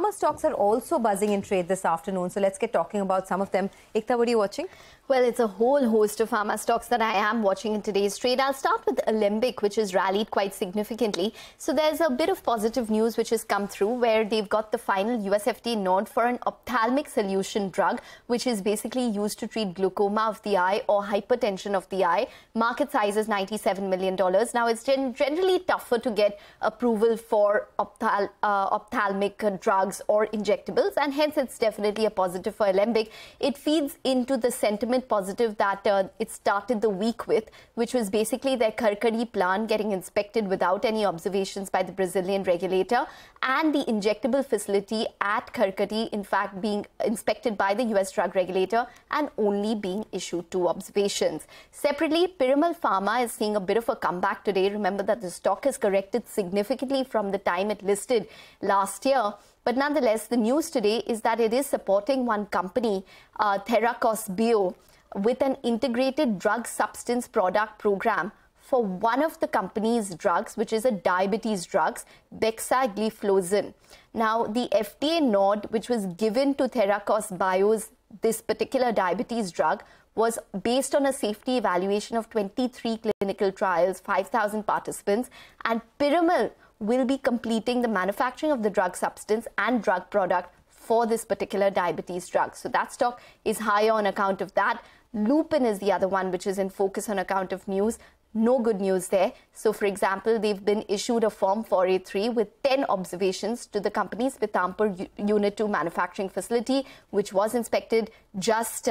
pharma stocks are also buzzing in trade this afternoon. So let's get talking about some of them. Ekta, what are you watching? Well, it's a whole host of pharma stocks that I am watching in today's trade. I'll start with Alembic, which has rallied quite significantly. So there's a bit of positive news which has come through where they've got the final USFDA nod for an ophthalmic solution drug, which is basically used to treat glaucoma of the eye or hypertension of the eye. Market size is $97 million. Now, it's generally tougher to get approval for ophthalmic drugs or injectables, and hence it's definitely a positive for Alembic. It feeds into the sentiment positive that it started the week with, which was basically their Karkari plant getting inspected without any observations by the Brazilian regulator, and the injectable facility at Karkari, in fact, being inspected by the US drug regulator and only being issued 2 observations. Separately, Pithampur Pharma is seeing a bit of a comeback today. Remember that the stock has corrected significantly from the time it listed last year. But nonetheless, the news today is that it is supporting one company, Theracos Bio, with an integrated drug substance product program for one of the company's drugs, which is a diabetes drugs, bexigliflozin. Now, the FDA nod, which was given to Theracos Bio's this particular diabetes drug, was based on a safety evaluation of 23 clinical trials, 5,000 participants, and Pithampur will be completing the manufacturing of the drug substance and drug product for this particular diabetes drug. So that stock is higher on account of that. Lupin is the other one which is in focus on account of news. No good news there. So, for example, they've been issued a Form 483 with 10 observations to the company's Pithampur Unit-2 manufacturing facility, which was inspected just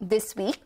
this week.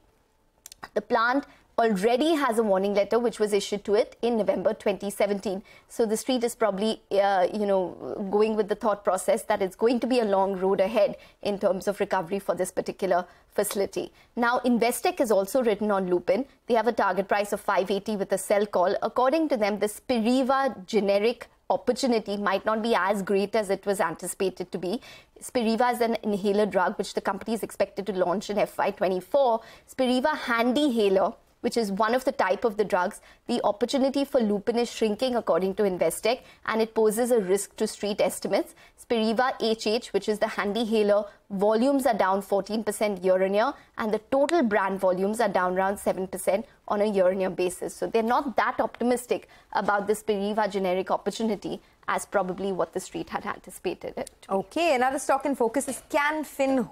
The plant already has a warning letter which was issued to it in November 2017. So the street is probably, going with the thought process that it's going to be a long road ahead in terms of recovery for this particular facility. Now, Investec is also written on Lupin. They have a target price of 580 with a sell call. According to them, the Spiriva generic opportunity might not be as great as it was anticipated to be. Spiriva is an inhaler drug which the company is expected to launch in FY24. Spiriva HandiHaler, which is one of the type of the drugs, the opportunity for Lupin is shrinking according to Investec, and it poses a risk to street estimates. Spiriva HH, which is the HandiHaler, volumes are down 14% year-on-year, and the total brand volumes are down around 7% on a year-on-year basis. So they're not that optimistic about the Spiriva generic opportunity as probably what the street had anticipated it. Okay, another stock in focus is CanFin.